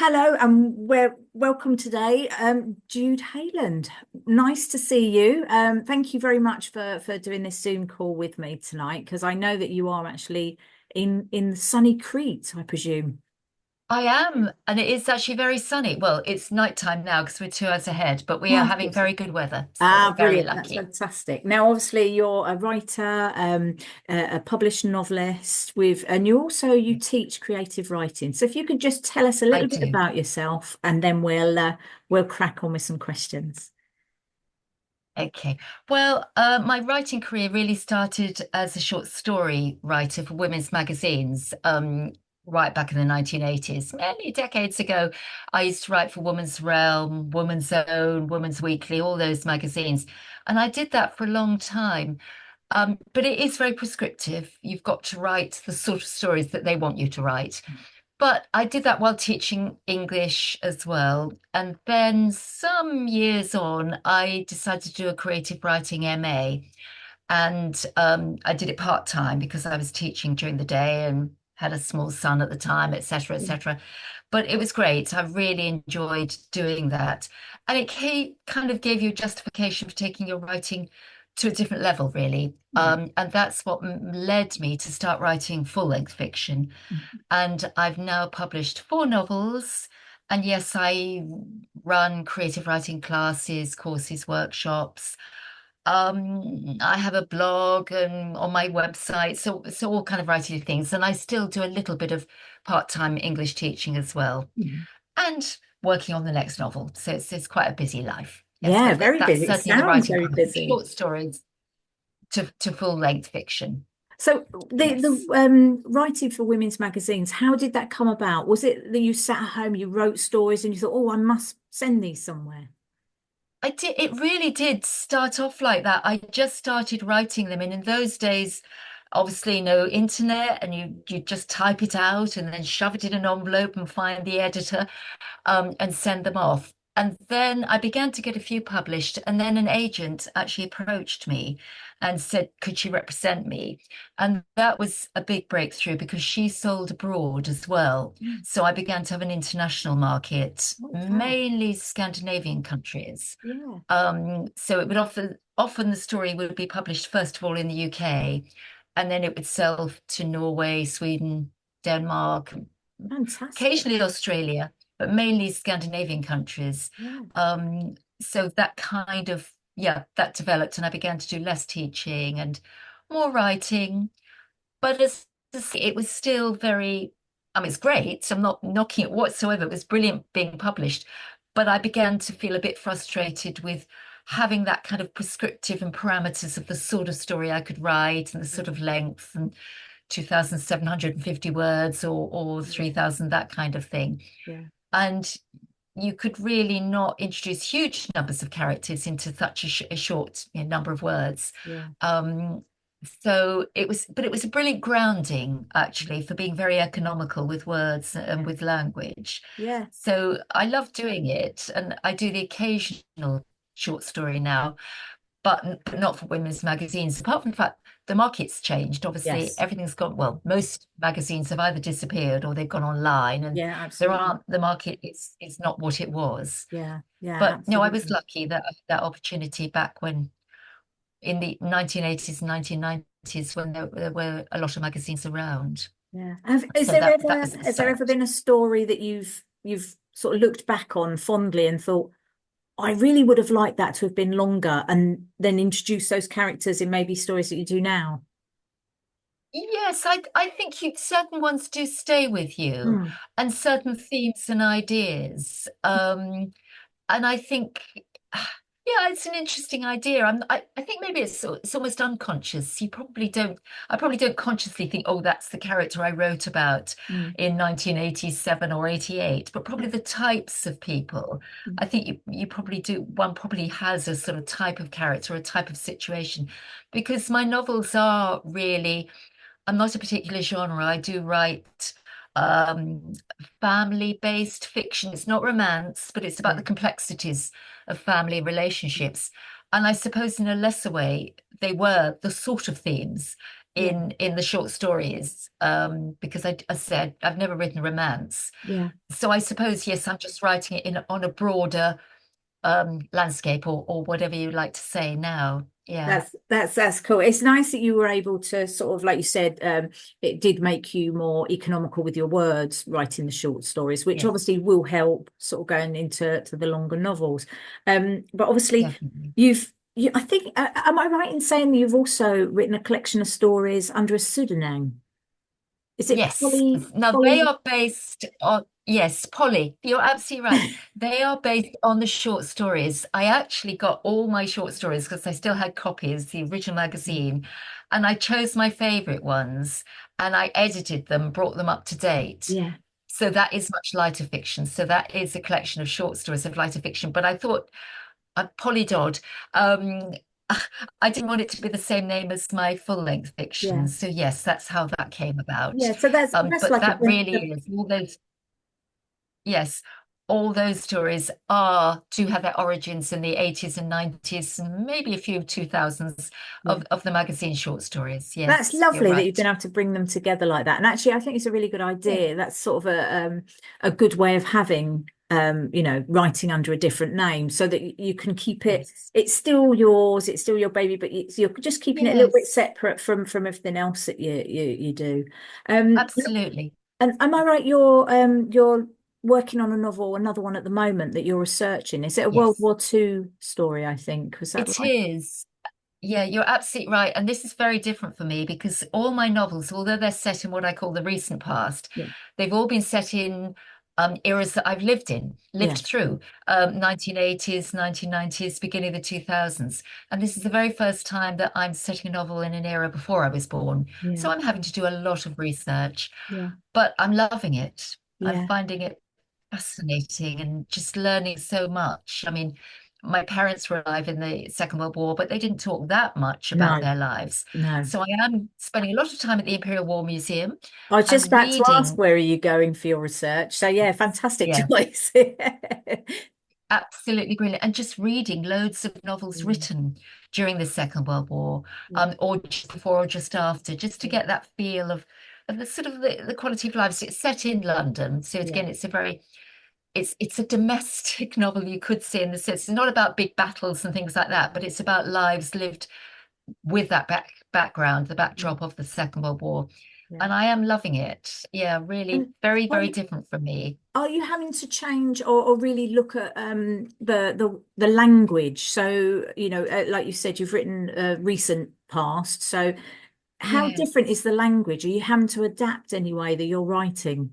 Hello, and we're welcome today, Jude Hayland. Nice to see you. Thank you very much for doing this Zoom call with me tonight, because I know that you are actually in sunny Crete, I presume. I am, and it is actually very sunny. Well, it's nighttime now because we're 2 hours ahead, but we are Oh, having very good weather, so ah, we're very brilliant. That's lucky. fantastic. Now, obviously, you're a writer, a published novelist and you teach creative writing. So if you could just tell us a I little bit do. about yourself, and then we'll crack on with some questions. Okay. Well, my writing career really started as a short story writer for women's magazines, right back in the 1980s. Many decades ago, I used to write for Woman's Realm, Woman's Own, Woman's Weekly, all those magazines. And I did that for a long time. But it is very prescriptive. You've got to write the sort of stories that they want you to write. But I did that while teaching English as well. And then some years on, I decided to do a creative writing MA. And I did it part-time because I was teaching during the day and had a small son at the time, etc., etc. But it was great. I really enjoyed doing that. And kind of gave you justification for taking your writing to a different level, really. Yeah. And that's what led me to start writing full-length fiction. And I've now published four novels. And yes, I run creative writing classes, courses, workshops. I have a blog and on my website, so all kind of writing things. And I still do a little bit of part-time English teaching as well, Mhm. and working on the next novel. So it's quite a busy life. Yes, Yeah, but very that's busy. It certainly the sounds writing very part, from busy. short stories to full-length fiction. So Yes. the writing for women's magazines, how did that come about? Was it that you sat at home, you wrote stories, and you thought, "Oh, I must send these somewhere"? I did. It really did start off like that. I just started writing them, and in those days, obviously no internet, and you just type it out and then shove it in an envelope and find the editor, and send them off. And then I began to get a few published, and then an agent actually approached me and said, could she represent me? And that was a big breakthrough because she sold abroad as well. Mm. So I began to have an international market, Oh, fab. mainly Scandinavian countries. Yeah. So it would often the story would be published first of all in the UK, and then it would sell to Norway, Sweden, Denmark, Fantastic. occasionally Australia, but mainly Scandinavian countries. Yeah. So that kind of, yeah, that developed, and I began to do less teaching and more writing. But it was still very, I mean, it's great. I'm not knocking it whatsoever. It was brilliant being published. But I began to feel a bit frustrated with having that kind of prescriptive and parameters of the sort of story I could write and the sort of length and 2,750 words or Yeah. 3,000, that kind of thing. Yeah. And you could really not introduce huge numbers of characters into such a short, number of words. Yeah. Um, but it was a brilliant grounding actually for being very economical with words and Yeah. with language. Yeah. So I love doing it, and I do the occasional short story now, but not for women's magazines. Apart from the fact the market's changed, obviously Yes. everything's gone. Well, most magazines have either disappeared or they've gone online, and Yeah, there absolutely. aren't the market is not what it was. Yeah. Yeah, But no, I was absolutely. lucky that that opportunity back when in the 1980s and 1990s when there were a lot of magazines around. Yeah. So that was the Has there ever start. been a story that you've sort of looked back on fondly and thought, I really would have liked that to have been longer, and then introduce those characters in maybe stories that you do now? Yes, I think certain ones do stay with you, Hmm. and certain themes and ideas. And I think, yeah, it's an interesting idea. I think maybe it's almost unconscious. I probably don't consciously think, oh, that's the character I wrote about Hmm. in 1987 or 88, but probably Yeah. the types of people. Hmm. I think you probably do. One probably has a sort of type of character, a type of situation, because my novels are really. I'm not a particular genre. I do write um, family-based fiction. It's not romance, but it's about Yeah. the complexities of family relationships. And I suppose in a lesser way, they were the sort of themes Yeah. in the short stories, because I said I've never written romance. Yeah. So I suppose, yes, I'm just writing it in on a broader landscape, or whatever you like to say now. Yeah. That's cool. It's nice that you were able to sort of, like you said, it did make you more economical with your words writing the short stories, which Yes, obviously will help sort of going into the longer novels. But obviously, definitely. I think, am I right in saying that you've also written a collection of stories under a pseudonym? Is it Yes. Now they Polly? are based on, yes, Polly, you're absolutely right. They are based on the short stories. I actually got all my short stories because I still had copies, the original magazine, and I chose my favorite ones and I edited them, brought them up to date. Yeah, So that is much lighter fiction. So that is a collection of short stories of lighter fiction. But I thought, Polydod. Um, I didn't want it to be the same name as my full-length yeah, fiction. So yes, that's how that came about. yeah. So that's But like that really is all those, yes, all those stories are do have their origins in the 80s and 90s, and maybe a few 2000s yeah. of the magazine short stories. That's Yes, you're lovely that you've right. been able to bring them together like that. And actually, I think it's a really good Yeah. idea. That's sort of a good way of having writing under a different name so that you can keep it. Yes. It's still yours. It's still your baby, but you're just keeping it a little bit Yes, separate from everything else that you do. Um, absolutely. and am I right? You're working on a novel, another one at the moment that you're researching. Is it a World Yes, War II story? I think was that it right? is. Yeah, you're absolutely right. And this is very different for me because all my novels, although they're set in what I call the recent past, Yeah, they've all been set in eras that I've lived yeah, through, 1980s, 1990s, beginning of the 2000s. And this is the very first time that I'm setting a novel in an era before I was born. yeah, So I'm having to do a lot of research, yeah, but I'm loving it. I'm yeah. finding it fascinating and just learning so much. I mean, my parents were alive in the Second World War, but they didn't talk that much about No, their lives. no. So I am spending a lot of time at the Imperial War Museum I was just and about to ask reading. where are you going for your research. So yeah, fantastic Yeah, choice. absolutely brilliant. And just reading loads of novels Mm, written during the Second World War, yeah, or just before or just after, just to yeah, get that feel of the sort of the quality of lives. It's set in London. So yeah, again, it's a domestic novel, you could say, in the sense it's not about big battles and things like that, but it's about lives lived with that background, the yeah, backdrop of the Second World War. yeah. And I am loving it. Yeah, really And very, are very you, different from me. are you having to change or really look at the language? So, like you said, you've written recent past. So how Yeah. different is the language? Are you having to adapt anyway that you're writing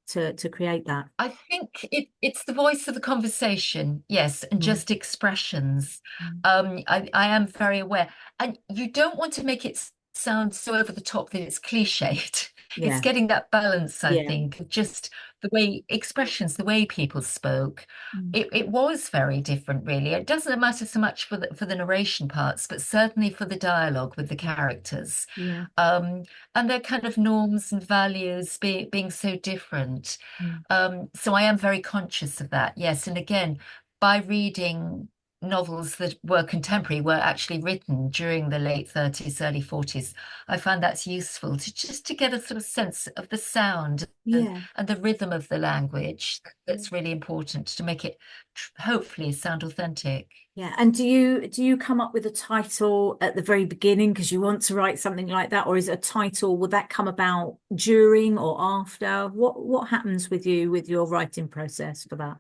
to create that? I think it's the voice of the conversation, yes, and Mm, just expressions. mm. I am very aware, and you don't want to make it sound so over the top that it's cliched. It's Yeah, getting that balance, I yeah. think, of just the way expressions, the way people spoke. Mm, It was very different, really. It doesn't matter so much for the narration parts, but certainly for the dialogue with the characters. yeah. Um, and their kind of norms and values being so different. Mm, So I am very conscious of that, yes. And again, by reading novels that were contemporary, were actually written during the late 30s, early 40s, I find that's useful to just to get a sort of sense of the sound yeah. and the rhythm of the language. That's really important to make it hopefully sound authentic. Yeah, and do you come up with a title at the very beginning because you want to write something like that, or is it a title? Will that come about during or after? What happens with you with your writing process for that?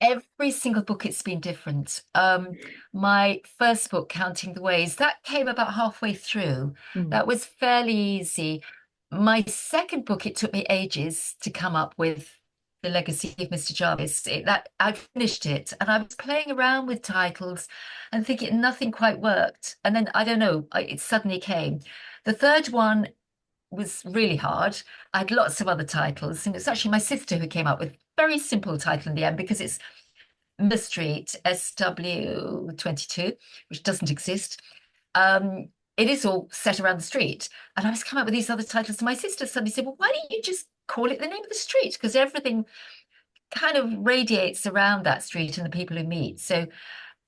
Every single book, it's been different. My first book, Counting the Ways, that came about halfway through. Mm, That was fairly easy. My second book, it took me ages to come up with The Legacy of Mr. Jarvis. That I finished it, and I was playing around with titles and thinking nothing quite worked. And then I don't know, it suddenly came. The third one was really hard. I had lots of other titles, and it's actually my sister who came up with very simple title in the end because it's the Street, SW22, which doesn't exist. Um, it is all set around the street. And I was coming up with these other titles. And my sister suddenly said, well, why don't you just call it the name of the street? Because everything kind of radiates around that street and the people who meet. So,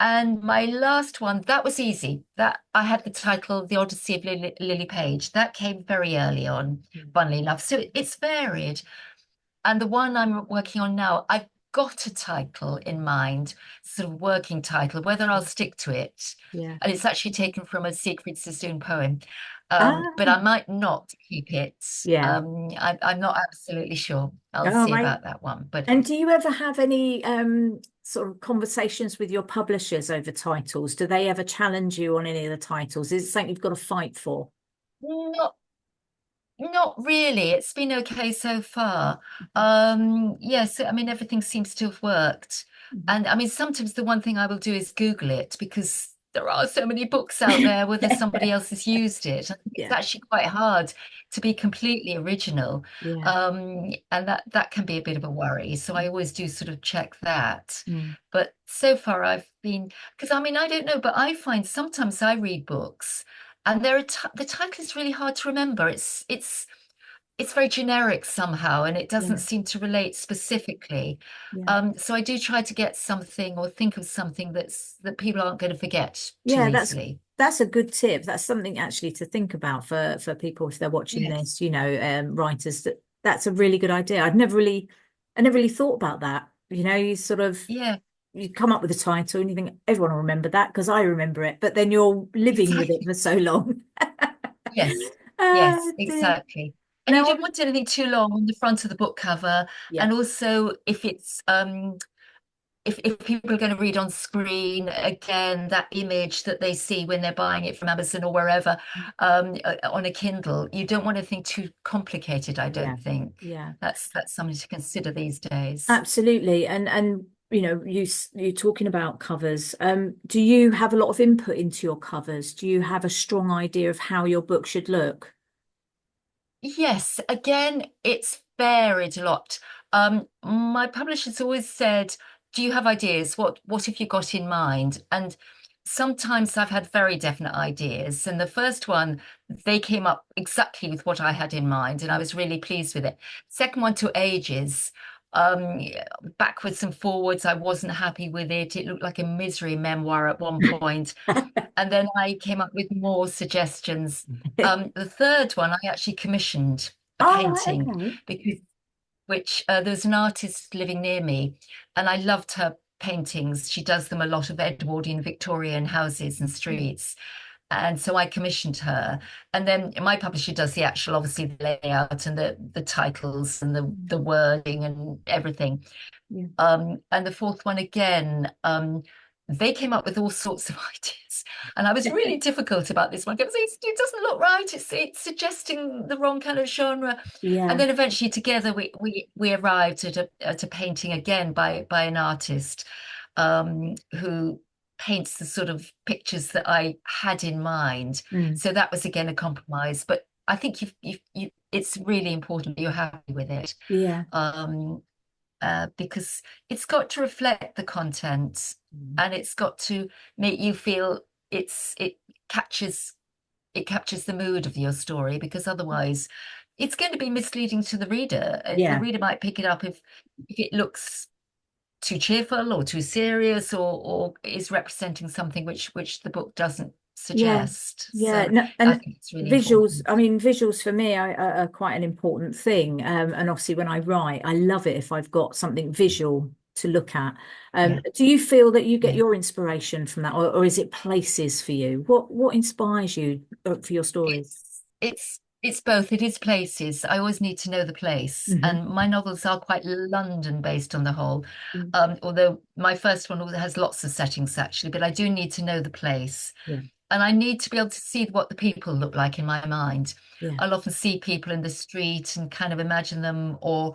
And my last one, that was easy. That I had the title The Odyssey of Lily Page. That came very early on, Mm. funnily enough. So it's varied. And the one I'm working on now, I've got a title in mind, sort of working title, whether I'll stick to it. Yeah. And it's actually taken from a Siegfried Sassoon poem. But Ah, I might not keep it. yeah. I'm not absolutely sure. I'll Oh, see right. about that one. But And do you ever have any sort of conversations with your publishers over titles? Do they ever challenge you on any of the titles? Is it something you've got to fight for? not Not really. It's been okay so far. Yes, I mean everything seems to have worked. Mhm. And I mean sometimes the one thing I will do is Google it because there are so many books out there whether somebody else has used it. I think it's Yeah, actually quite hard to be completely original. yeah, And that can be a bit of a worry. So I always do sort of check that. mm, But so far I've been, because I mean I don't know, but I find sometimes I read books. And the title is really hard to remember. It's very generic somehow, and it doesn't yeah, seem to relate specifically. yeah. So I do try to get something or think of something that people aren't going to forget too Yeah, easily. that's a good tip. That's something actually to think about for people if they're watching Yes. this, writers that's a really good idea. I never really thought about that. You sort of Yeah, you come up with a title and you think everyone will remember that because I remember it, but then you're living with it exactly. for so long. Yes. Yes, Oh dear. exactly. And you Now, don't want anything too long on the front of the book cover. yeah. And also if it's if people are going to read on screen, again, that image that they see when they're buying it from Amazon or wherever, on a Kindle, you don't want anything too complicated, I Yeah. don't think. Yeah. That's something to consider these days. Absolutely. And you're talking about covers. Do you have a lot of input into your covers? Do you have a strong idea of how your book should look? Yes, again, it's varied a lot. My publisher's always said, "Do you have ideas? What have you got in mind?" And sometimes I've had very definite ideas. And the first one, they came up exactly with what I had in mind, and I was really pleased with it. Second one, to ages. Um, Backwards and forwards, I wasn't happy with it. It looked like a misery memoir at one point. And then I came up with more suggestions. The third one, I actually commissioned a Oh, right, painting okay. because which there was an artist living near me, and I loved her paintings. She does them a lot of Edwardian Victorian houses and Yeah. streets. And so I commissioned her. And then my publisher does the actual, obviously, the layout and the titles and the wording and everything. Yeah. And the fourth one again, they came up with all sorts of ideas. And I was really difficult about this one because it doesn't look right. It's suggesting the wrong kind of genre. And Yeah. then eventually together we arrived at a painting again by an artist who paints the sort of pictures that I had in mind. Mm. So that was again a compromise. But I think it's really important that you're happy with it. Yeah. Um, because it's got to reflect the content Mm. and it's got to make you feel it captures it captures the mood of your story because otherwise it's going to be misleading to the reader. The Yeah. reader might pick it up if it looks too cheerful or too serious or is representing something which the book doesn't Yeah, suggest. yeah, So no, I and think it's really visuals. important. I mean, visuals for me are quite an important thing. And obviously, when I write, I love it if I've got something visual to look at. Yeah. Do you feel that you get Yeah. your inspiration from that, or is it places for you? What inspires you for your stories? It's both. It is places. I always need to know the place, Hmm. and my novels are quite London based on the whole. Mm. Although my first one has lots of settings actually, but I do need to know the place, Yeah, and I need to be able to see what the people look like in my mind. yeah, I'll often see people in the street and kind of imagine them, or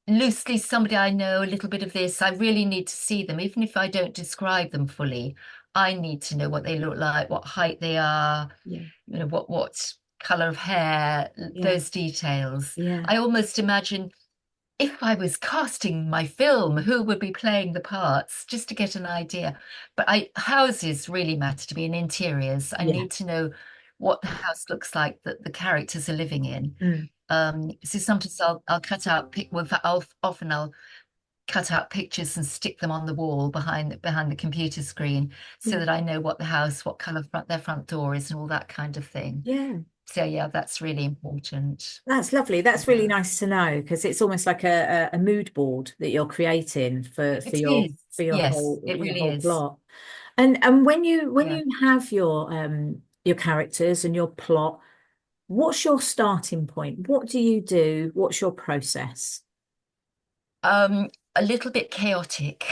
loosely somebody I know, a little bit of this. I really need to see them, even if I don't describe them fully. I need to know what they look like, what height they are, yeah, what color of hair, yeah, those details. yeah, I almost imagine if I was casting my film, who would be playing the parts, just to get an idea. But houses really matter to me, and interiors. I yeah. need to know what the house looks like that the characters are living in. Mm. So sometimes I'll cut out pic well, in fact, I'll cut out pictures and stick them on the wall behind the computer screen so Yeah. that I know what the house, what colour their front door is and all that kind of thing. Yeah. So yeah, that's really important. That's lovely. That's really Yeah. nice to know because it's almost like a mood board that you're creating for It is. Yes, it your really whole is. plot. And when Yeah. you have your characters and your plot, what's your starting point? What do you do? What's your process? A little bit chaotic.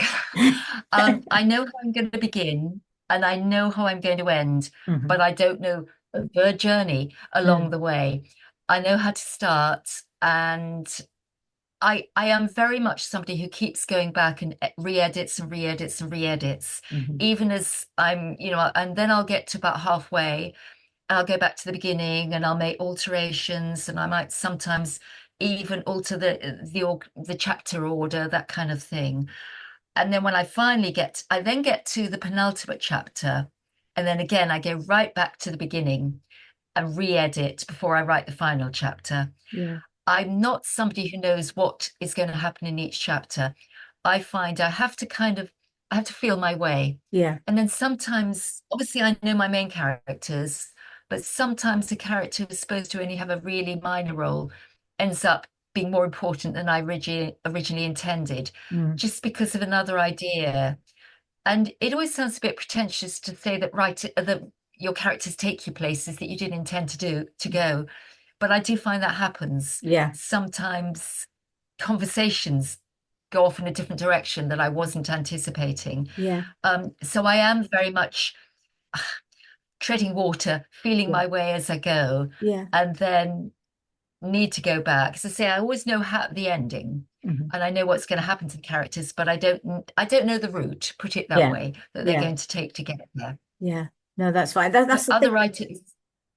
I know how I'm going to begin and I know how I'm going to end, but Hmm. I don't know the journey along Mm. the way. I know how to start, and I am very much somebody who keeps going back and re-edits and re-edits and re-edits, Hmm. even as and then I'll get to about halfway and I'll go back to the beginning and I'll make alterations, and I might sometimes even alter the chapter order, that kind of thing. And then when I then get to the penultimate chapter, and then again I go right back to the beginning and re-edit before I write the final chapter. Yeah. I'm not somebody who knows what is going to happen in each chapter. I find I have to feel my way. Yeah. And then sometimes, obviously, I know my main characters, but sometimes the character who's supposed to only have a really minor role ends up being more important than I originally intended, Mm. just because of another idea. And it always sounds a bit pretentious to say that your characters take you places that you didn't intend to go. But I do find that happens. Yeah. Sometimes conversations go off in a different direction that I wasn't anticipating. Yeah. So I am very much treading water, feeling Yeah. my way as I go, Yeah. and then need to go back. As I say, I always know the ending, Hmm. and I know what's going to happen to the characters, but I don't know the route, put it that Yeah. way, that they're Yeah. going to take to get there. Yeah. No, that's fine. That's But the other thing. writers,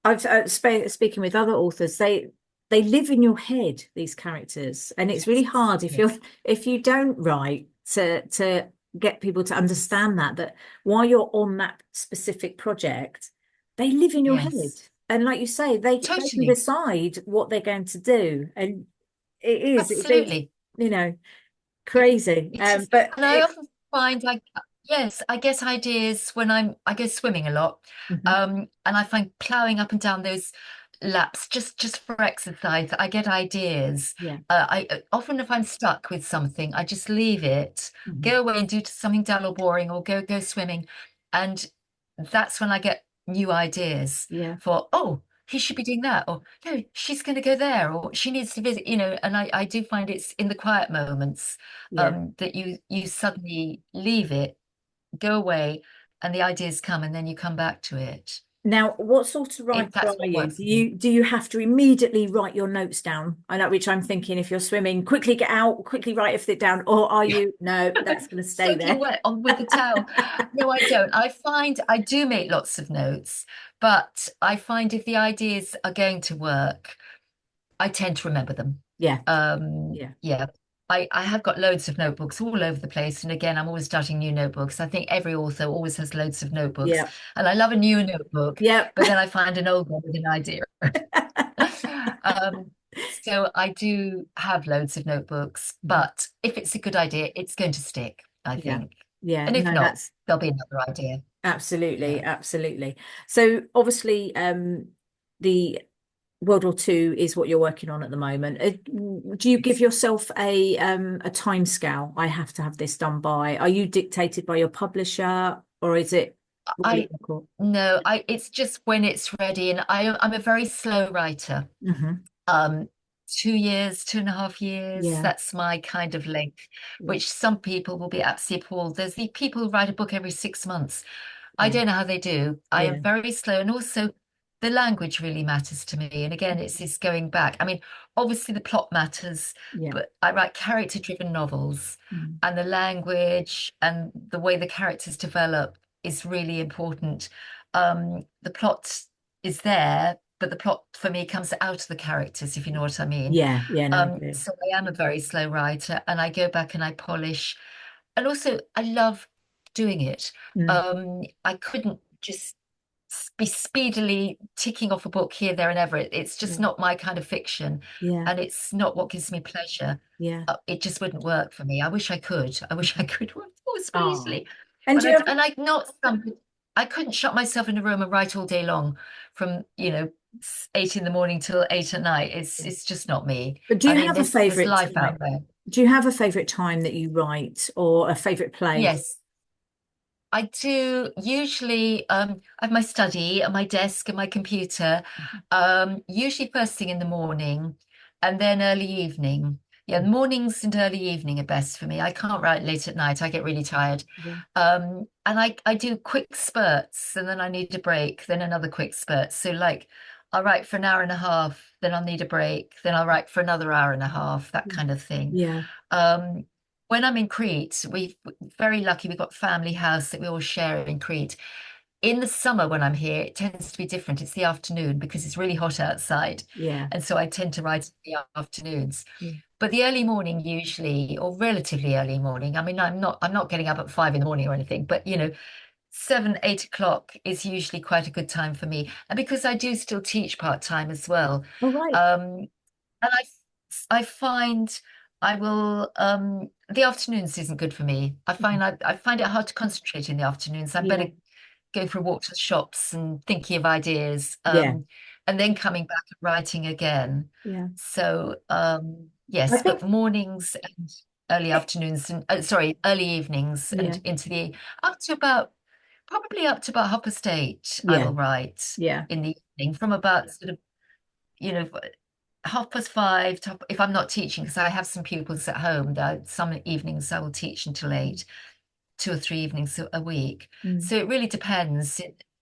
I've speaking with other authors, they live in your head, these characters, and it's really yes, hard yes, if you don't write to get people to understand that while you're on that specific project, they live in your head. yes, And like you say, they can totally, decide what they're going to do. And it's absolutely. crazy. It is, But and I often find like, yes, I get ideas when I go swimming a lot, Mhm. and I find ploughing up and down those laps just for exercise. I get ideas. Yeah. I often if I'm stuck with something, I just leave it, Mhm. go away and do something dull or boring, or go swimming, and that's when I get new ideas Yeah. for, oh, he should be doing that, or no, she's going to go there, or she needs to visit, and I do find it's in the quiet moments Yeah. that you suddenly leave it, go away, and the ideas come, and then you come back to it. Now, what sort of writer That's are what you? works for me. Do you have to immediately write your notes down? I know, which I'm thinking if you're swimming, quickly get out, quickly write everything down, or are you, no, that's going to stay Soaking there. wet on with the towel. No, I don't. I find I do make lots of notes, but I find if the ideas are going to work, I tend to remember them. Yeah, yeah, Yeah. I have got loads of notebooks all over the place. And again, I'm always starting new notebooks. I think every author always has loads of notebooks. yeah, And I love a new notebook, yeah. but then I find an old one with an idea. Um, so I do have loads of notebooks, Mhm. but if it's a good idea, it's going to stick, I Yeah, think. yeah. And if No, not, that's there'll be another idea. absolutely, Yeah. absolutely. So obviously, the World War Two is what you're working on at the moment. Do you give yourself a time scale? I have to have this done by. Are you dictated by your publisher, or is it what you I look No, I it's just when it's ready, and I'm a very slow writer. Hmm. Um, 2 years, 2.5 years, Yeah, that's my kind of length, yeah, which some people will be absolutely appalled. There's the people who write a book every 6 months. I yeah, don't know how they do. I am yeah, very slow, and also the language really matters to me. And again, it's this going back. I mean, obviously the plot matters, yeah. but I write character-driven novels, Mm. and the language and the way the characters develop is really important. The plot is there, but the plot for me comes out of the characters, if you know what I mean. Yeah, yeah, no, I do. So I am a very slow writer, and I go back and I polish. And also, I love doing it. Mm. I couldn't just be speedily ticking off a book here, there, and ever. It's just Yeah. not my kind of fiction, Yeah. and it's not what gives me pleasure. Yeah. It just wouldn't work for me. I wish I could. I wish I could work more so Oh. easily, And but do you ever, I not some. I couldn't shut myself in a room and write all day long, from 8 in the morning till 8 at night. It's just not me. but do I you mean, have a there's favorite life out time? there. Do you have a favorite time that you write or a favorite place? Yes. I do usually I have my study and my desk and my computer, usually first thing in the morning and then early evening. Yeah, mornings and early evening are best for me. I can't write late at night. I get really tired. Yeah. And I do quick spurts and then I need a break, then another quick spurt. So like I'll write for an hour and a half, then I'll need a break, then I'll write for another hour and a half, that kind of thing. Yeah. Um, when I'm in Crete, we're very lucky. We've got a family house that we all share in Crete. In the summer, when I'm here, it tends to be different. It's the afternoon because it's really hot outside. Yeah. And so I tend to write in the afternoons. Yeah. But the early morning usually, or relatively early morning, I mean, I'm not getting up at 5 in the morning or anything, but 7, 8 o'clock is usually quite a good time for me. And because I do still teach part-time as well, All right. um, and I find I will the afternoons isn't good for me. I find it hard to concentrate in the afternoons. I'm Yeah. better go for a walk to the shops and thinking of ideas, Yeah. and then coming back and writing again. Yeah. So I yes, think, but mornings and early afternoons and sorry, early evenings and yeah. into the up to about probably up to about 8:30, I Yeah. will write Yeah. in the evening from about sort of you know 5:30 if I'm not teaching, because I have some pupils at home that some evenings I will teach until 8, 2 or 3 evenings a week. Mm. So it really depends.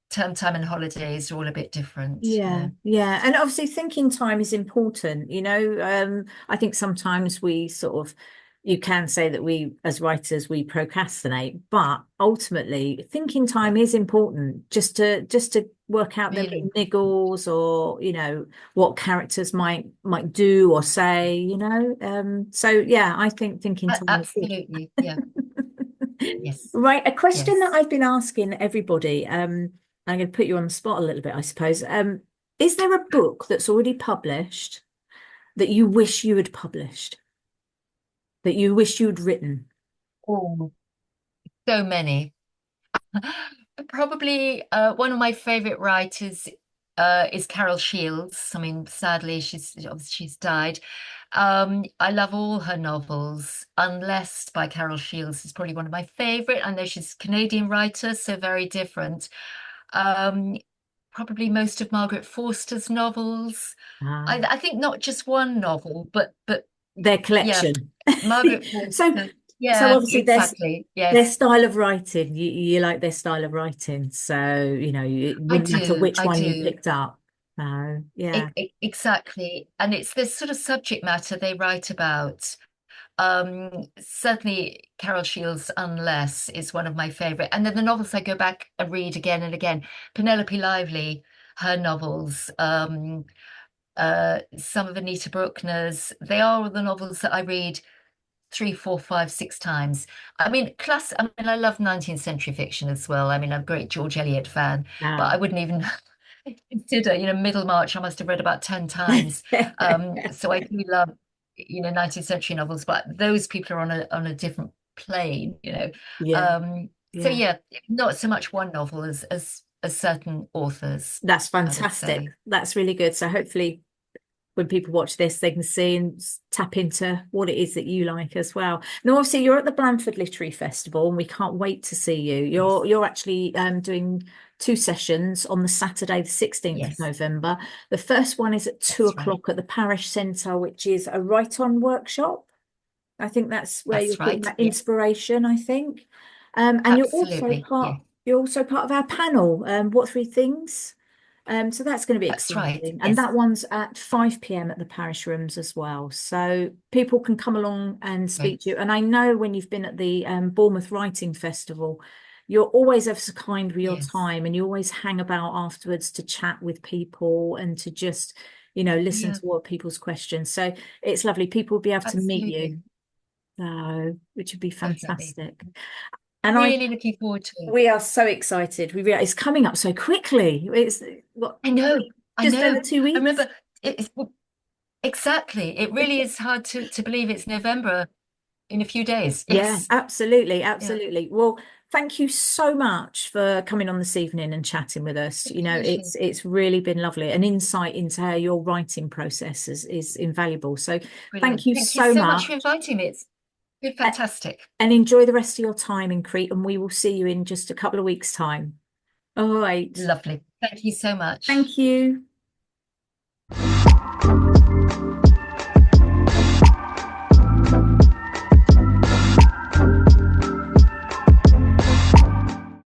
Term time and holidays are all a bit different, you Yeah, know. yeah. And obviously thinking time is important, I think sometimes we sort of you can say that we as writers we procrastinate, but ultimately thinking Yeah, time is important just to work out the little really. niggles or, what characters might do or say. So yeah, I think thinking time is good. Absolutely. Yeah. Yes. Right, a question that Yes. I've been asking everybody, I'm going to put you on the spot a little bit, I suppose. Is there a book that's already published that you wish you had published, that you wish you'd written? Oh, so many. Probably one of my favorite writers is Carol Shields. I mean, sadly, she's died. I love all her novels. Unless by Carol Shields is probably one of my favorite. I know she's a Canadian writer, so very different. Um, Probably most of Margaret Forster's novels. Ah, I think not just one novel, but their yeah, collection. Margaret So, Forster. so Yeah, obviously exactly. their Yes, style of writing, you like their style of writing. So, it I wouldn't matter do. which I one you do. picked up. So, yeah, Exactly. And it's this sort of subject matter they write about. Certainly Carol Shields' Unless is one of my favorite. And then the novels I go back and read again and again. Penelope Lively, her novels, some of Anita Bruckner's, they are the novels that I read 3, 4, 5, 6 times. I mean, I love 19th century fiction as well. I mean, I'm a great George Eliot fan, but ah. I wouldn't even consider, Middlemarch, I must have read about 10 times. So I do love, 19th century novels, but those people are on a different plane. Yeah, So yeah. yeah, not so much one novel as certain authors, That's I would fantastic. say. That's really good. So hopefully when people watch this, they can see and tap into what it is that you like as well. Now, obviously, you're at the Blandford Literary Festival, and we can't wait to see you. You're Yes, you're actually doing two sessions on the Saturday, the 16th of yes, November. The first one is at two that's right. o'clock at the Parish Centre, which is a write-on workshop. I think that's where you're That's talking right. about Yeah, inspiration, I think. And absolutely. Yeah, you're also part of our panel. What three things? So that's going to be that's right. exciting. And Yes, that one's at 5 p.m. at the parish rooms as well. So people can come along and speak to great. you. And I know when you've been at the Bournemouth Writing Festival, you're always ever so kind with your Yes. time and you always hang about afterwards to chat with people and to just, listen Yeah, to what people's questions. So it's lovely. People will be able to meet absolutely. you, which would be Definitely. fantastic. And Really looking forward to it. we are so excited. It's coming up so quickly. It's what, I know, I just over know. 2 weeks. It's exactly. It really is hard to believe it's November in a few days. Yeah, Yes. absolutely, Yeah. absolutely. Well, thank you so much for coming on this evening and chatting with us. A You know, pleasure. it's really been lovely. An insight into how your writing process is invaluable. So thank Brilliant. you Thank you so so much for much, inviting me. It's been a- fantastic. and enjoy the rest of your time in Crete, and we will see you in just a couple of weeks' time. All right. Lovely. Thank you so much. Thank you.